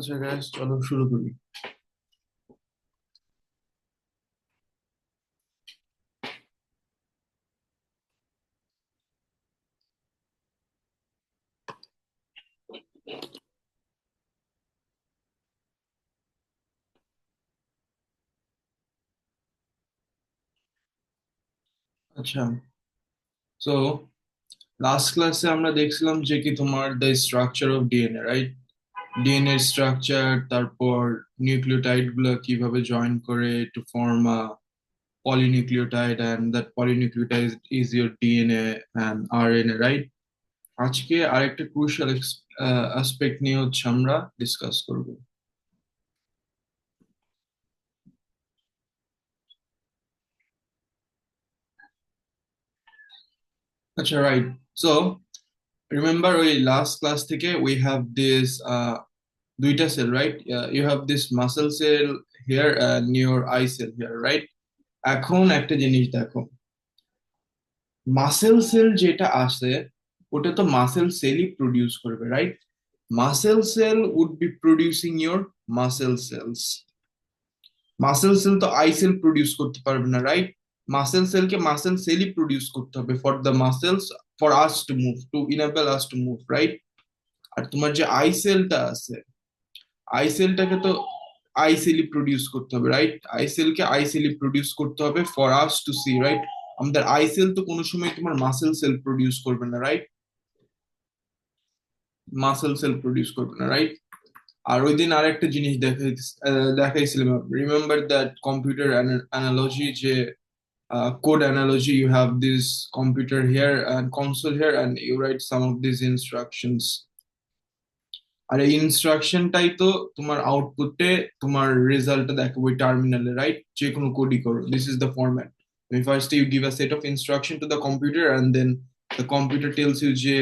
আচ্ছা গ্যাস চলো শুরু করি। আচ্ছা, সো লাস্ট ক্লাসে আমরা দেখছিলাম যে কি তোমার the structure of DNA, right? DNA structure, তারপর নিউক্লিওটাইড গুলো কিভাবে জয়েন করে to form a polynucleotide, and that polynucleotide is your DNA and RNA, right? আজকে আরেকটা ক্রুশিয়াল অ্যাসপেক্ট নিয়ে হচ্ছে আমরা ডিসকাস করব। আচ্ছা, রাইট। সো রিমেম্বার ওই লাস্ট ক্লাস থেকে উই হ্যাভ দিস দুইটা cell, right? You have this muscle cell here and your eye cell here, right? এখন একটা জিনিস দেখো, মাসেল সেল যেটা আছে ওটা তো মাসেল সেলই প্রডিউস করবে, right? Muscle cell would be producing your muscle cells. Muscle cell তো আই সেল প্রডিউস করতে পারবে না, রাইট? মাসেল সেলকে মাসেল সেলই প্রডিউস করতে হবে for the muscles, for us to move, to enable us to move, right? আর তোমার যে আই সেলটা আছে, আই সেলটাকে তো আই সেলই প্রডিউস করতে হবে, রাইট? আই সেলকে আই সেলই প্রডিউস করতে হবে for us to see, right? আমাদের আই সেল তো কোনো সময় তোমার মাসেল সেল প্রডিউস করবে না, রাইট? মাসেল সেল প্রডিউস করবে না, রাইট? আর ওই দিন আরেকটা জিনিস দেখাইছিলাম, রিমেম্বার দ্যাট কম্পিউটার অ্যানালজি, যে code analogy. You have this computer here and console here, and you write some of these instructions. আর এই ইনস্ট্রাকশনটাই তো তোমার আউটপুটে তোমার রেজাল্টটা দেখাবো ওই টার্মিনালে, রাইট? যে কোনো কোডই করো, this is the format. First you give a set of instruction to the computer, and then the computer tells you যে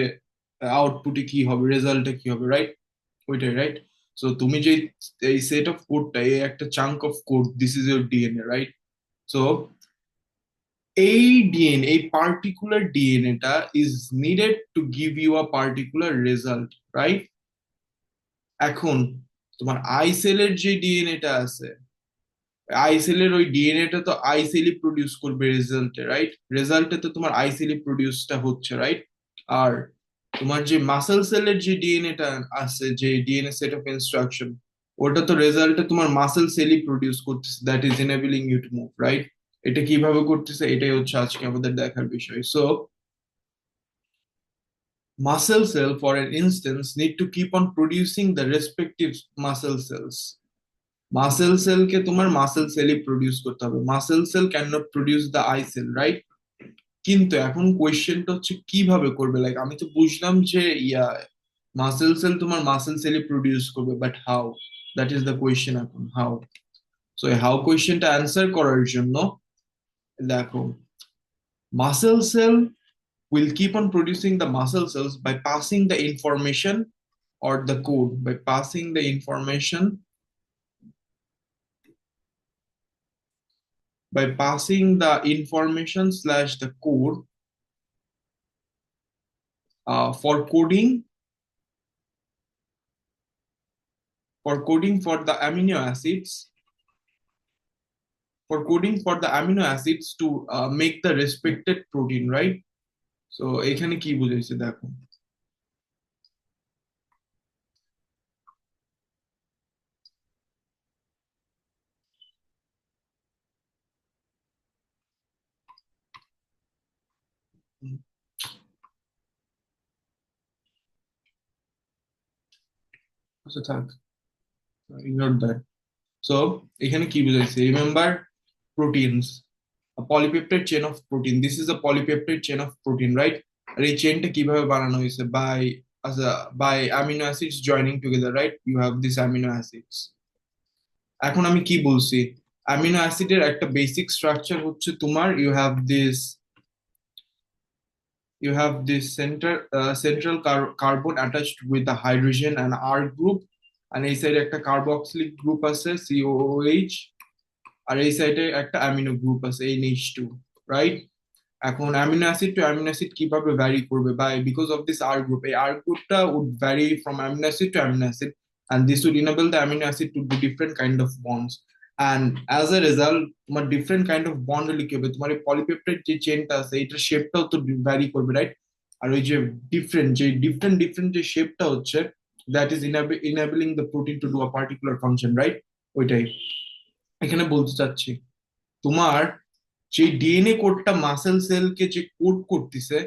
আউটপুটে কি হবে, রেজাল্টে কি হবে, রাইট? ওইটাই, রাইট? সো তুমি যে এই সেট অফ কোডটা, এই একটা chunk of code, this is your DNA, right? So এই ডিএনএ, এই পার্টিকুলার ডিএনএটা is needed to give you a particular result, right? এখন তোমার আই সেলের যে ডিএনএটা আছে, আই সেলের ওই ডিএনএটা তো আই সেলই প্রডিউস করবে রেজাল্টে, রাইট? রেজাল্টে তো তোমার আই সেলই প্রডিউসটা হচ্ছে, রাইট? আর তোমার যে মাসেল সেলের যে ডিএনএটা আছে, যে ডিএনএ সেট অফ ইনস্ট্রাকশন, ওটা তো রেজাল্টে তোমার মাসেল সেলই প্রডিউস করতেছে, that is enabling you to move, right? এটা কিভাবে করতেছে, এটাই হচ্ছে আজকে আমাদের দেখার বিষয়। So muscle cell, for an instance, need to keep on producing the respective muscle cells. Muscle সেলকে তোমার মাসেল সেলই প্রডিউস করতে হবে, muscle cell can not produce the eye cell, right? কিন্তু এখন কোয়েশ্চেনটা হচ্ছে কিভাবে করবে, লাইক আমি তো বুঝলাম যে মাসেল সেল তোমার মাসেল সেলই প্রডিউস করবে, but how? That is the question. এখন হাউ? সো এই হাউ কোয়েশ্চেনটা অ্যান্সার করার জন্য দেখো, muscle sell will keep on producing the muscle cells by passing the information or the code, by passing the information, by passing the information slash the code for coding, for coding for the amino acids, for coding for the amino acids to make the respected protein, right? So এখানে কি বুঝাইছে দেখো। আচ্ছা থাক, ignore that. So এখানে কি বুঝাইছে, remember proteins, a polypeptide chain of protein. This is a polypeptide chain of protein, right? আর এই চেনটা কিভাবে বানানো হয়েছে, by amino acids joining together, right? You have these amino acids. এখন আমি কি বলছি, অ্যামিনো অ্যাসিডের একটা বেসিক স্ট্রাকচার হচ্ছে তোমার, you have this central carbon attached with the hydrogen and R group, and এই সাইডে একটা কার্বক্সিলিক গ্রুপ আছে COOH, আর এই সাইডে একটা অ্যামিনো গ্রুপ আছে NH2, রাইট? এখন amino acid to amino acid কিভাবে ভ্যারি করবে, by because of this R group, এই আর গ্রুপটা would vary from amino acid to amino acid and this would enable the amino acid to do different kind of bonds. And as a result তোমার different kind of bond হলে কি হবে, তোমার এই polypeptide যে চেনটা আছে এটার শেপটাও তো ভ্যারি করবে, রাইট? আর ওই যে ডিফারেন্ট যে শেপটা হচ্ছে, that is enabling the protein to do a particular function, right? ওইটাই এখানে বলতে চাচ্ছি। তোমার যে ডিএনএ কোডটা মাসেল সেলকে যে কোড করতেছে,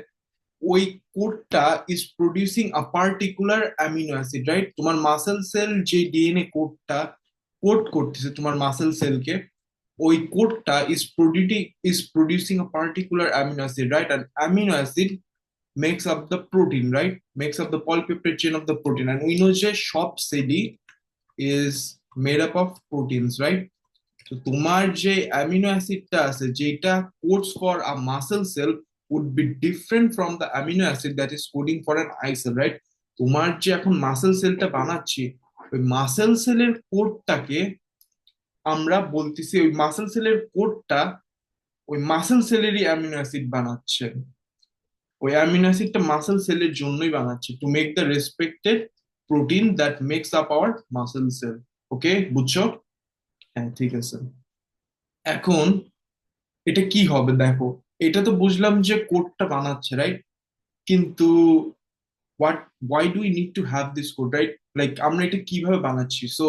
ওই কোডটা is producing a particular amino acid, right? তোমার মাসেল সেল যে ডিএনএ কোডটা কোড করতেছে তোমার মাসেল সেলকে, ওই কোডটা is producing a particular amino acid, right? And amino acid makes up the protein, right? Makes up the polypeptide chain of the protein, and we know যে সব সেলই is made up of proteins, right? তো তোমার যে amino অ্যাসিডটা আছে যেটা codes for a muscle sell would be different from the amino acid that is coding for an eye cell, right? তোমার যে এখন মাসেল সেলটা বানাচ্ছি, ওই মাসেল সেলের কোডটাকে আমরা বলতেছি, ওই মাসেল সেলের কোডটা ওই মাসেল সেলেরই অ্যামিনো অ্যাসিড বানাচ্ছে, ওই অ্যামিনো অ্যাসিডটা মাসেল সেলের জন্যই বানাচ্ছে to make the respected protein that makes up our muscle cell. Okay, বুঝছো? হ্যাঁ, ঠিক আছে। এখন এটা কি হবে দেখো, এটা তো বুঝলাম যে কোডটা বানাচ্ছে, রাইট? কিন্তু what why do we need to have this code, right? Like আমরা এটা কিভাবে বানাচ্ছি? সো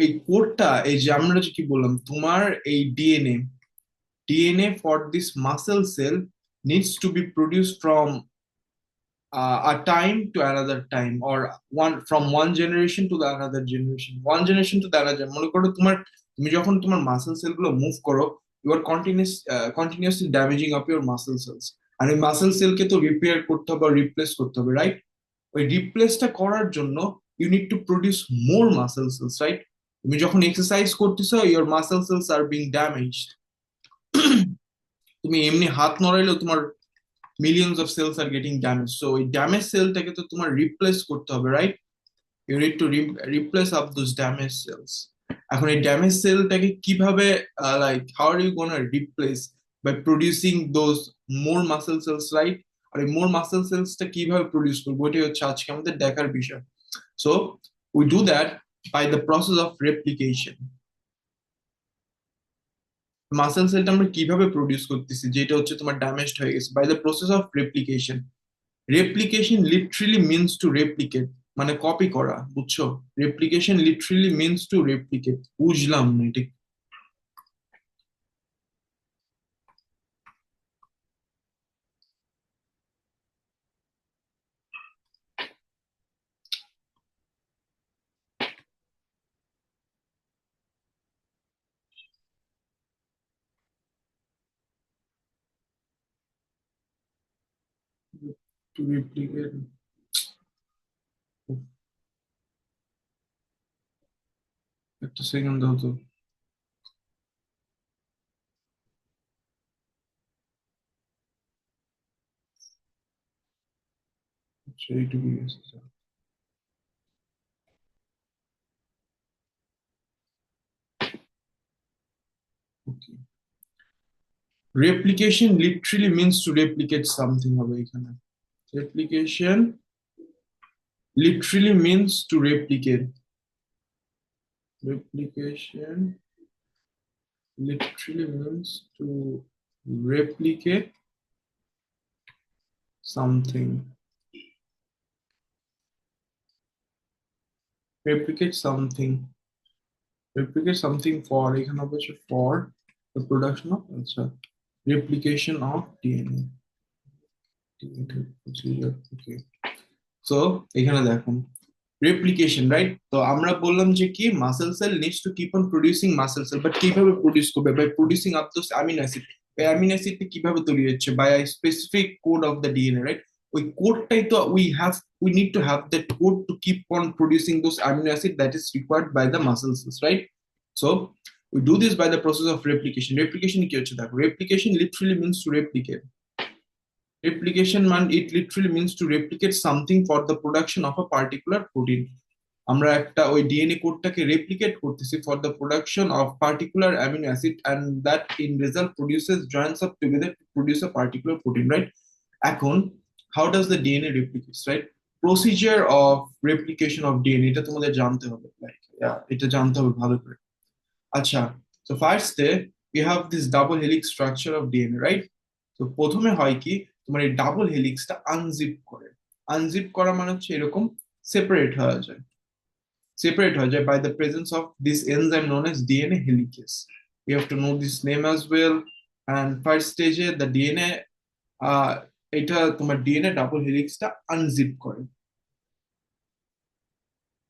এই কোডটা, এই যে আমরা যে কি বললাম, তোমার এই DNA for this muscle sell needs to be produced from a time to another time, or one from one generation to the another generation, one generation to the another। মনে করো তুমি যখন তোমার মাসেল সেল গুলো move করো, you are continuously damaging up your muscle cells, আর এই muscle সেলকে তো রিপেয়ার করতে হবে, রিপ্লেস করতে হবে, রাইট? ওই রিপ্লেসটা করার জন্য you need to produce more muscle cells, right? তুমি যখন এক্সারসাইজ করতেছো, your muscle cells are being damaged. তুমি এমনি হাত নড়াইলেও তোমার millions of cells are getting damaged, so ওই ড্যামেজ সেলটাকে তো তোমার রিপ্লেস করতে হবে, right? You need to replace up those damage cells. এখন এই ড্যামেজ সেলটাকে কিভাবে, like how are you gonna replace? By producing those more muscle cells, right? আর এই মোর মাসেল সেলসটা কিভাবে প্রডিউস করবো, ওইটাই হচ্ছে আজকে আমাদের দেখার বিষয়। So we do that by the process of replication. Muscle সেলটা আমরা কিভাবে প্রডিউস করতেছি যেটা হচ্ছে তোমার ড্যামেজড হয়ে গেছে? By the process of replication. Replication literally means to replicate, মানে কপি করা, বুঝছো? Replication literally means to replicate. বুঝলাম না এটা। টু রেপ্লিকেট, একটা সেকেন্ড দাও তো। আচ্ছা, এইটুকু গেছে। Okay, replication literally means to replicate something হবে এখানে। Replication literally means to replicate. Replication literally means to replicate something, replicate something, replicate something for এখানে হচ্ছে for the production of, আচ্ছা, replication of DNA procedure। okay, so এখানে দেখুন replication, right? তো আমরা বললাম যে কি muscle cell needs to keep on producing muscle cell, but কিভাবে প্রডিউস করবে? By producing up those amino acid. এই অ্যামিনো অ্যাসিডটা কিভাবে তৈরি হচ্ছে? By a specific code of the DNA, right? ওই কোডটাই তো we need to have that code to keep on producing those amino acid that is required by the muscle cells, right? So we do this by the process of replication। replication কি হচ্ছে দেখো, replication literally means to replicate। replication man it literally means to replicate something for the production of a particular protein। আমরা একটা ওই DNA কোডটাকে replicate করতেছি for the production of particular amino acid, and that in result produces joints up together to produce a particular protein, right? এখন how does the DNA replicates, right? Procedure of replication of DNA, এটা তোমাদের জানতে হবে, like এটা জানতে হবে ভালো করে। আচ্ছা, তো ফার্স্টে you have this double helix structure of DNA, right? তো প্রথমে হয় কি, তোমার এই ডাবল হেলিক্সটা আনজিপ করে। আনজিপ করা মানে হচ্ছে এরকম সেপারেট হয়ে যায়, by the presence of this enzyme known as DNA helicase. You have to know this name as well. And first stage the DNA এটা তোমার ডিএনএ ডাবল হেলিক্সটা আনজিপ করে।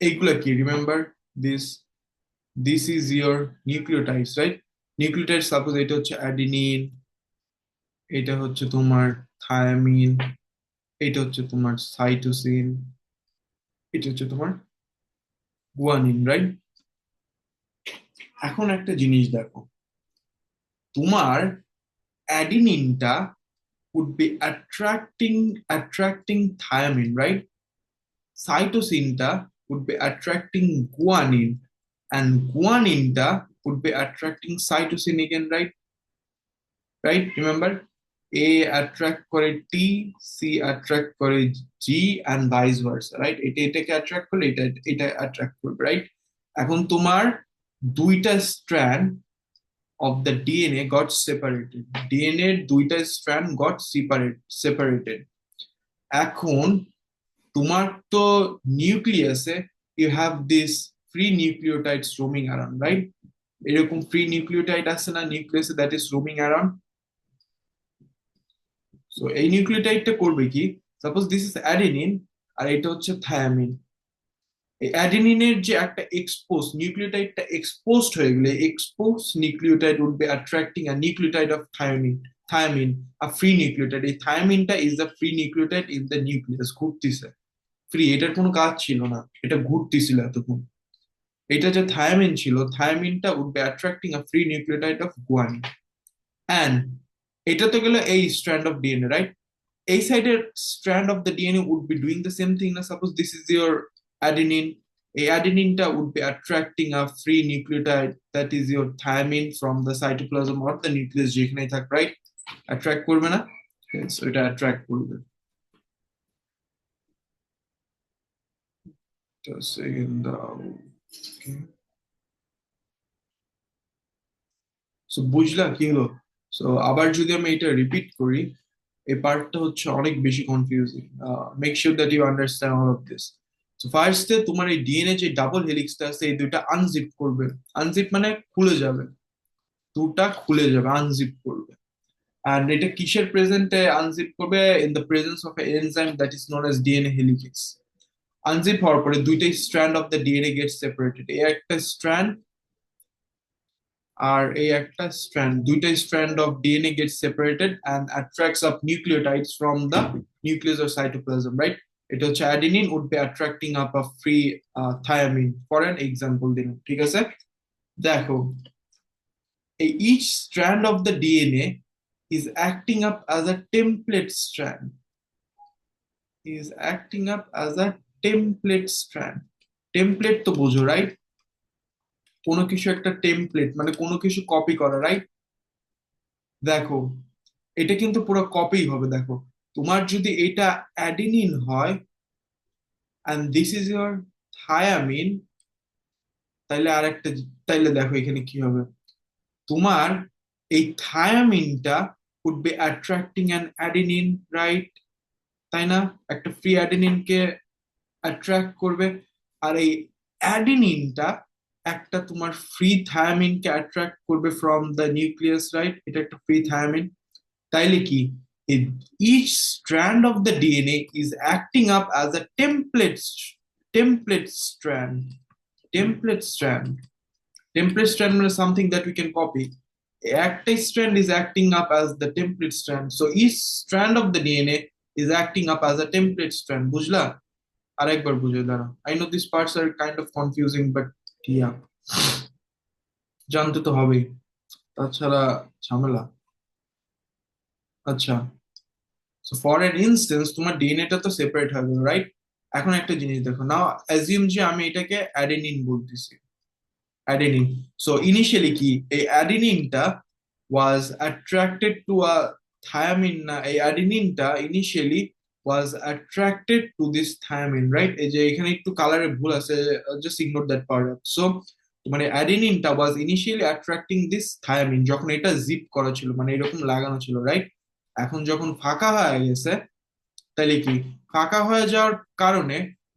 এইগুলা কি, remember this, is your nucleotides, right? Nucleotide suppose এটা হচ্ছে adenine, এটা হচ্ছে তোমার থায়ামিন, এটা হচ্ছে তোমার সাইটোসিন, এটা হচ্ছে তোমার গুয়ানিন, রাইট? এখন একটা জিনিস দেখো, তোমার অ্যাডিনিনটা would be attracting thiamine, right? Cytosinটা would be attracting guanine, and guaninটা would be attracting cytosine again, right? Right? Remember, A attract করে T, C attract করে G, and vice versa, right? এটাকে attract করলে এটা attract করবে, right? এখন তোমার দুইটা strand of the DNA got separated. DNA এর দুইটা strand got separated. এখন তোমার তো নিউক্লিয়াসে you have this free nucleotides roaming around, right? এরকম ফ্রি নিউক্লিওটাইড আছে না নিউক্লিয়াসে, that is roaming around. So এই নিউক্লিওটাইডটা করবে কি, সাপোজ দিস ইজ অ্যাডেনিন আর এটা হচ্ছে থায়ামিন। এই অ্যাডেনিনের যে একটা এক্সপোজ নিউক্লিওটাইডটা এক্সপোজড হয়ে গেলে, expose nucleotide would be attracting a nucleotide of thymine a free nucleotide. এই থায়ামিনটা is the free nucleotide in the nucleus, ঘুরতেছে ফ্রি, এটার কোনো কাজ ছিল না, এটা ঘুরতেছিল এতক্ষণ। এটা যে থায়ামিন ছিল, থায়ামিনটা would be attracting a free nucleotide of guanine. And এটা তো গেল এই স্ট্র্যান্ড অফ ডিএনএ, রাইট? এই সাইডের strand of the DNA would be doing the same thing না, suppose this is your adenine. A adenine would be attracting a free nucleotide, that is your thiamine, from the cytoplasm or the nucleus যেখানেই থাক, right? Attract করবে না? So এটা attract করবে। So বুঝলা কি হলো? So আবার যদি আমি এটা রিপিট করি, এই পার্টটা হচ্ছে অনেক বেশি confusing. Make sure that you understand all of this. তো ফার্স্টে তোমার এই ডিএনএ যে ডাবল হেলিক্সটা আছে, এই দুইটা আনজিপ করবে। আনজিপ মানে খুলে যাবে, দুটা খুলে যাবে, আনজিপ করবে। and এটা কিসের প্রেজেন্টে আনজিপ করবে? In the presence of a enzyme that is known as DNA helicase. Unzip হওয়ার পরে দুইটাই strand of the DNA get separated. এই একটা স্ট্র্যান্ড আর এই একটা স্ট্র্যান্ড, দুইটা strand of DNA get separated and attracts up nucleotides from the nucleus or cytoplasm, right? এটা হচ্ছে adenine would be attracting up a free thiamine, for an example দিলাম, ঠিক আছে? দেখো, each strand of the DNA is acting up as a template strand, template তো বোঝো, right? কোনো কিছু একটা টেমপ্লেট মানে কোনো কিছু কপি করা, রাইট? দেখো, এটা কিন্তু পুরো কপি হবে। দেখো, তোমার যদি এটা অ্যাডেনিন হয় and this is your thiamine, তাইলে আরেকটা, তাইলে দেখো এখানে কি হবে, তোমার এই থায়ামিনটা would be attracting an adenine, right? তাই না? একটা ফ্রি অ্যাডেনিনকে অ্যাট্রাক্ট করবে, আর এই অ্যাডেনিনটা একটা তোমার ফ্রি থায়ামিনকে অ্যাট্রাক্ট করবে ফ্রম দ্য নিউক্লিয়াস, রাইট? এটা একটা ফ্রি থায়ামিন। তাইলে কি, each strand of the DNA is acting up as a template strand. Template strand means something that we can copy. Active strand is acting up as the template strand. So each strand of the DNA is acting up as a template strand. বুঝলা? আরেকবার বুঝে দাঁড়া। I know these parts are kind of confusing, but yeah, জানতে তো হবেই, তাছাড়া ঝামেলা। আচ্ছা, সো ফর এন ইনস্টেন্স তোমার ডিএনএটা তো সেপারেট হবে, রাইট? এখন একটা জিনিস দেখো, নাও অ্যাজিউম যে আমি এটাকে অ্যাডেনিন বলতেছি, অ্যাডেনিন। সো ইনিশিয়ালি কি, এই অ্যাডেনিনটা was attracted to a thymine না? এই অ্যাডেনিনটা initially was attracted to this thiamine, right? এই যে এখানে একটু কালারে ভুল আছে, just ignore that part. So মানে অ্যাডেনিনটা was initially attracting this thiamine যখন এটা জিপ করা ছিল, মানে এরকম লাগানো ছিল, রাইট? এখন যখন ফাঁকা হয়ে গেছে, তাহলে কি ফাঁকা হয়ে যাওয়ার কারণে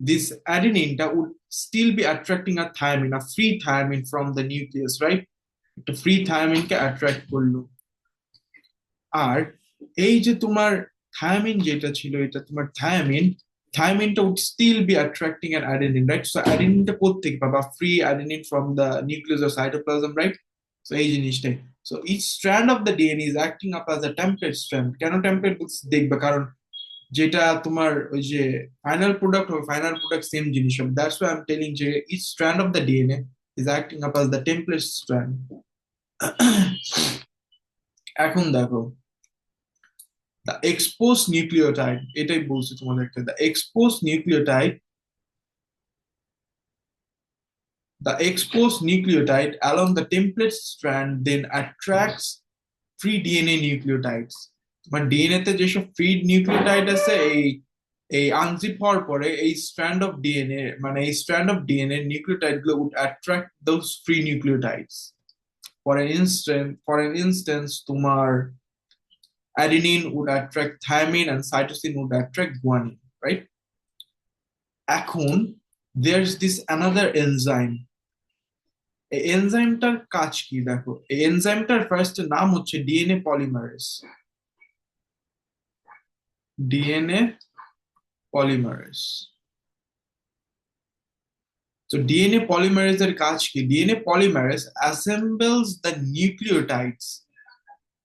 this adenine টা would still be attracting a thiamine, a free thiamine from the nucleus, right? একটা ফ্রি থায়ামিন কে অ্যাট্রাক্ট করলো। আর এই যে তোমার থায়ামিন যেটা ছিল, এটা তোমার থায়ামিনটা would still be attracting an adenine, right? So adenine টা কোত্থেকে পাবা? Free adenine from the nucleus or cytoplasm, right? So এই জিনিসটাই। So each strand of the DNA is acting up as a template strand. কেন template দেখবে? কারণ যেটা তোমার ওই যে ফাইনাল প্রোডাক্ট হবে, ফাইনাল প্রোডাক্ট সেম জিনিস হবে। That's why I am telling যে each strand of the DNA is acting up as the template strand. এখন দেখো, the exposed nucleotide, এটাই বলছি তোমাদেরকে, the exposed nucleotide along the template strand then attracts free DNA nucleotides. মানে DNA তে যেসব free nucleotide আছে, এই এই আনজিপ হওয়ার পরে এই স্ট্র্যান্ড অফ ডিএনএ, মানে এই স্ট্র্যান্ড অফ ডিএনএ নিউক্লিওটাইড গুলো would attract those free nucleotides. For an instance, তোমার adenine would attract thiamine and cytosine would attract guanine, right? এখন there's this another enzyme. এই এনজাইমটার কাজ কি দেখো, এই এনজাইমটার ফার্স্ট নাম হচ্ছে ডিএনএ পলিমারেজ। DNA polymerase. তো ডিএনএ পলিমারেজের কাজ কি? DNA polymerase assembles the nucleotides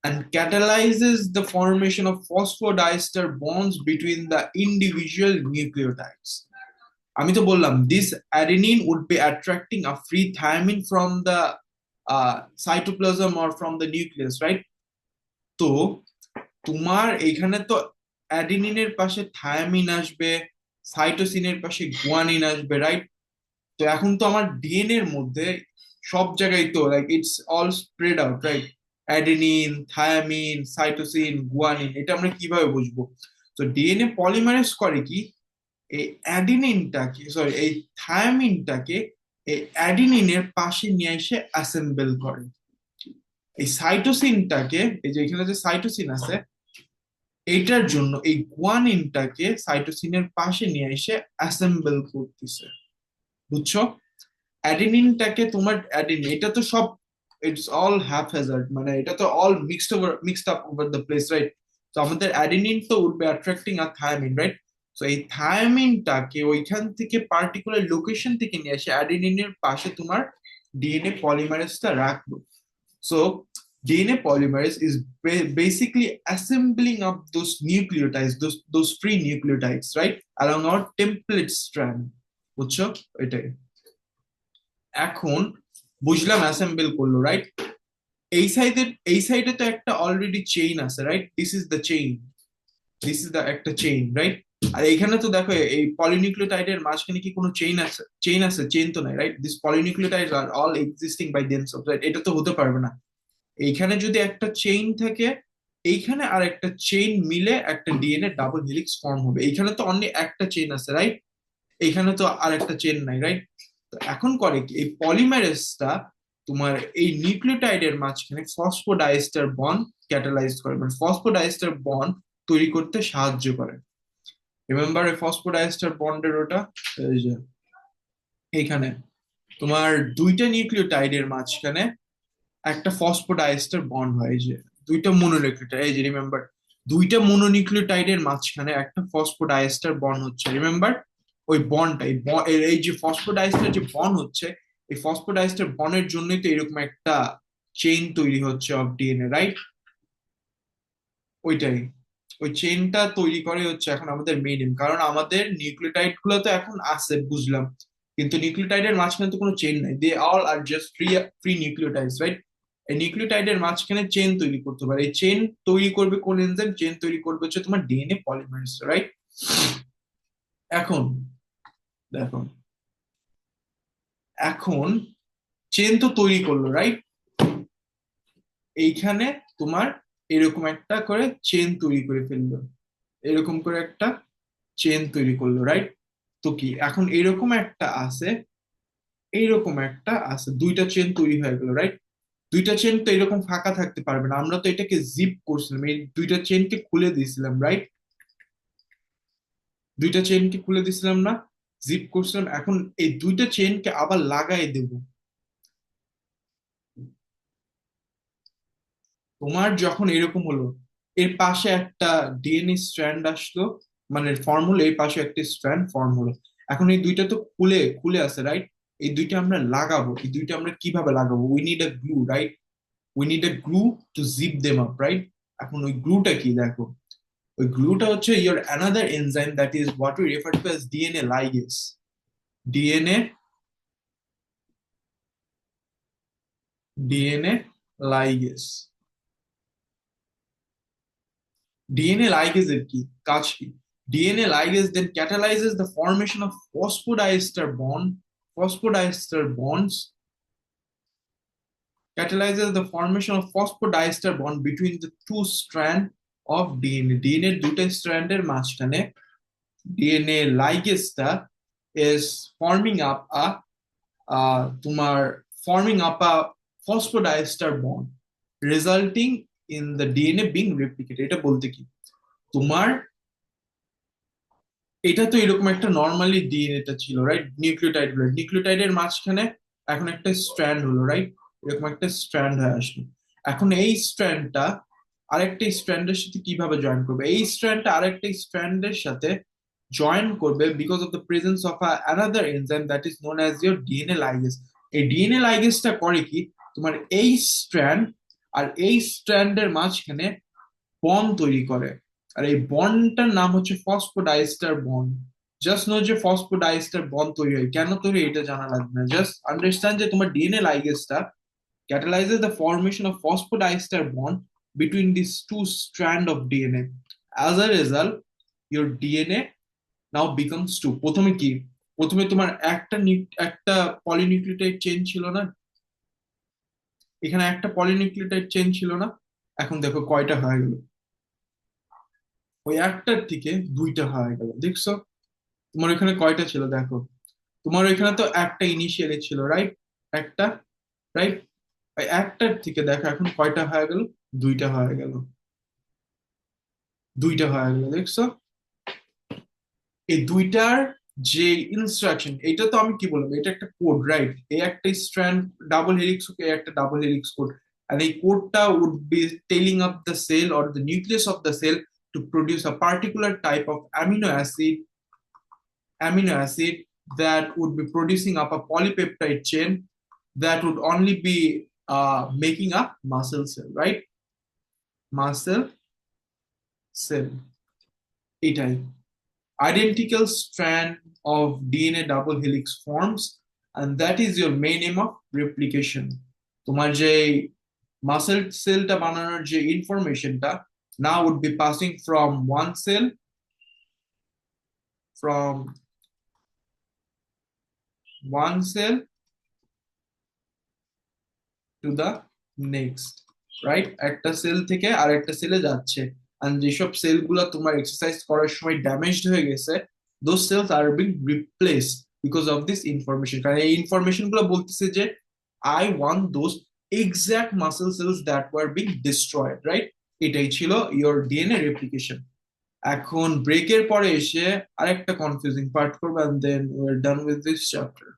and catalyzes the formation of phosphodiester bonds between the individual nucleotides. আমি তো বললাম this adenine would be attracting a free thiamine from the cytoplasm or from the nucleus, right? তো তোমার এখানে তো অ্যাডিনিনের পাশে thymine আসবে, সাইটোসিনের পাশে গুয়ানিন আসবে, রাইট? তো এখন তো আমার ডিএনএ এর মধ্যে সব জায়গায় তো like it's all spread out, right? Adenine, thymine, cytosine, guanine, এটা আমরা কিভাবে বুঝবো? তো ডিএনএ পলিমারেজ করে কি, এই অ্যাডিনিনটাকে, সরি, এই থায়ামিনটাকে এই অ্যাডিনিনের পাশে নিয়ে এসে অ্যাসেম্বল করে। এই সাইটোসিনটাকে, এই যে এখানে যে সাইটোসিন আছে, এইটার জন্য এই গুয়ানিনটাকে সাইটোসিনের পাশে নিয়ে এসে অ্যাসেম্বল করতেছে, বুঝছো? অ্যাডিনিনটাকে তোমার অ্যাডিনিন, এটা তো সব ইটস অল হ্যাপহ্যাজার্ড, মানে এটা তো all mixed up over the place, right? তো আমাদের অ্যাডিনিন তো would be attracting a thymine, right? তো এই থায়ামিনটাকে ওইখান থেকে পার্টিকুলার লোকেশন থেকে নিয়ে এসে অ্যাডিনিনের পাশে তোমার ডিএনএ পলিমারেজটা রাখবো। So DNA polymerase is basically assembling up those nucleotides, those free nucleotides, right, along our template strand. বুঝছো? এটাই। এখন বুঝলাম অ্যাসেম্বল করলো, রাইট? এই সাইডে তো একটা অলরেডি চেইন আছে, রাইট? দিস ইজ দ্য একটা চেইন, রাইট? আর এখানে তো দেখো এই পলিনিউক্লিওটাইডের মাঝখানে কি কোনো চেইন আছে? চেইন তো নাই, right? This polynucleotides are all existing by themselves, right? এটা তো হতে পারবে না। এইখানে যদি একটা চেইন থাকে, এইখানে আর একটা চেইন মিলে একটা ডিএনএ ডাবল হেলিক্স ফর্ম হবে। এইখানে তো অনলি একটা চেইন আছে, রাইট? এইখানে তো আর একটা চেইন নাই, রাইট? তো এখন করে কি, এই পলিমারেজটা তোমার এই নিউক্লিওটাইডের মাঝখানে ফসফোডাইএস্টার বন্ড ক্যাটালাইজ করে, মানে ফসফোডাইএস্টার বন্ড তৈরি করতে সাহায্য করে। রিমেম্বার এই ফসফোডাইএস্টার বন্ডের ওটা, এই যে এইখানে তোমার দুইটা নিউক্লিওটাইডের মাঝখানে একটা ফসফোডাইএস্টার বন্ড হয়, যে দুইটা মনোনিউক্লিওটাইড, এই যে রিমেম্বার, দুইটা মনোনিউক্লিওটাইডের মাঝখানে একটা ফসফোডাইএস্টার বন্ড হচ্ছে, রিমেম্বার? ওই বন্ডটা, এই যে ফসফোডাইএস্টার যে বন্ড হচ্ছে, এই ফসফোডাইএস্টার বন্ডের জন্যই তো এরকম একটা চেইন তৈরি হচ্ছে অফ ডিএনএ, রাইট? ওইটাই, ওই চেইনটা তৈরি করে হচ্ছে এখন আমাদের মেইন এম। কারণ আমাদের নিউক্লিওটাইড গুলো তো এখন আছে, বুঝলাম, কিন্তু নিউক্লিওটাইডের মাঝখানে তো কোনো চেইন নাই, they all are just free nucleotides, right? এই নিউক্লিওটাইডের মাঝখানে চেইন তৈরি করতে পারে। এই চেইন তৈরি করবে কোন এনজাইম? চেইন তৈরি করবে হচ্ছে তোমার ডিএনএ পলিমারেজ, রাইট? এখন দেখো, এখন চেইন তো তৈরি করলো, রাইট? এইখানে তোমার এরকম একটা করে চেইন তৈরি করে ফেললো, এরকম করে একটা চেন তৈরি করলো, রাইট? তো কি এখন এইরকম একটা আছে, দুইটা চেন তৈরি হয়ে গেল, রাইট? দুইটা চেন তো এরকম ফাঁকা থাকতে পারবে না, আমরা তো এটাকে জিপ করছিলাম, এই দুইটা চেনকে খুলে দিয়েছিলাম, রাইট? দুইটা চেনকে খুলে দিয়েছিলাম না, জিপ করছিলাম। এখন এই দুইটা চেনকে আবার লাগাই দেব। তোমার যখন এরকম হলো, এর পাশে একটা ডিএনএ স্ট্র্যান্ড আসলো, মানে ফর্ম হলো, এর পাশে একটা স্ট্র্যান্ড ফর্ম হলো। এখন এই দুইটা তো খুলে খুলে আছে, রাইট? এই দুইটা আমরা লাগাবো, এই দুইটা আমরা কিভাবে লাগাবো? We need a glue, right? We need a glue to zip them up, right? এখন ওই গ্লুটা কি দেখো, ওই গ্লুটা হচ্ছে your another enzyme that is what we refer to as DNA ligase. DNA DNA ligase। DNA লাইগেজের কি কাজ কি? DNA ligase then catalyzes the formation of phosphodiester bonds, catalyzes the formation of phosphodiester bond between the two strand of DNA। DNA দুটো স্ট্র্যান্ডের মাঝখানে DNA লাইগেজটা is forming up a তোমার forming up a phosphodiester bond resulting in the DNA being replicated। এটা বলতে কি, তোমার এটা তো এরকম একটা নর্মালি ডিএনএটা ছিল, রাইট? নিউক্লিওটাইডের মাঝখানে এখন একটা স্ট্র্যান্ড হলো, রাইট? এরকম একটা স্ট্র্যান্ড হয়ে আসলো। এখন এই স্ট্র্যান্ডটা আরেকটা স্ট্র্যান্ডের সাথে কিভাবে জয়েন করবে? এই স্ট্র্যান্ডটা আরেকটা স্ট্র্যান্ডের সাথে জয়েন করবে because of the presence of another enzyme that is known as your DNA ligase. এই ডিএনএ লাইগেজটা করে কি, তোমার এই স্ট্র্যান্ড আর এই স্ট্র্যান্ডের মাঝখানে বন্ড তৈরি করে। আর এই বন্ডটার নাম হচ্ছে ফসফোডাইস্টার বন্ড। জাস্ট নো যে ফসফোডাইস্টার বন্ড তৈরি হয়, কেন তৈরি হয় এটা জানা লাগবে না, জাস্ট আন্ডারস্ট্যান্ড যে তোমার DNA লাইগেজটা catalyzes the formation of phosphodiester bond between these two strand of DNA. As a result, your DNA now becomes two। প্রথমে কি, প্রথমে তোমার একটা পলিনিউক্লিওটাইড চেন ছিল না, এখানে একটা পলিনিউক্লিওটাইড চেন ছিল না, এখন দেখো কয়টা হয়ে গেল, ওই একটার থেকে দুইটা হয়ে গেল, দেখছো? তোমার ওইখানে কয়টা ছিল দেখো, তোমার ওইখানে তো একটা ইনিশিয়ালি ছিল, রাইট? একটা, রাইট? ওই একটার থেকে দেখো এখন কয়টা হয়ে গেল, দুইটা হয়ে গেল, দুইটা হয়ে গেল, দেখছো? এই দুইটার যে ইনস্ট্রাকশন, এটা তো আমি কি বললাম, এটা একটা কোড, রাইট? এই একটা স্ট্র্যান্ড ডাবল হেলিক্স, এই একটা ডাবল হেলিক্স কোড। আর এই কোডটা would be telling up the cell or the nucleus of the cell to produce a particular type of amino acid that would be producing up a polypeptide chain that would only be making a muscle cell, right? Muscle cell, এটাই। Identical strand of DNA double helix forms and that is your main aim of replication। তোমার যে muscle সেলটা বানানোর যে ইনফরমেশনটা now would be passing from from one cell to the next, right? একটা sell থেকে আরেকটা সেলে যাচ্ছে। আর যেসব সেলগুলো তোমার এক্সারসাইজ করার সময় ড্যামেজড হয়ে গেছে, those cells are being replace because of this information. কারণ এই ইনফরমেশন গুলো বলতেছে যে I want those exact muscle cells that were being destroyed, right? এটাই ছিল ইয়োর ডিএনএ রেপ্লিকেশন। এখন ব্রেকের পরে এসে আরেকটা কনফিউজিং পার্ট করবো, and then we're done with this chapter।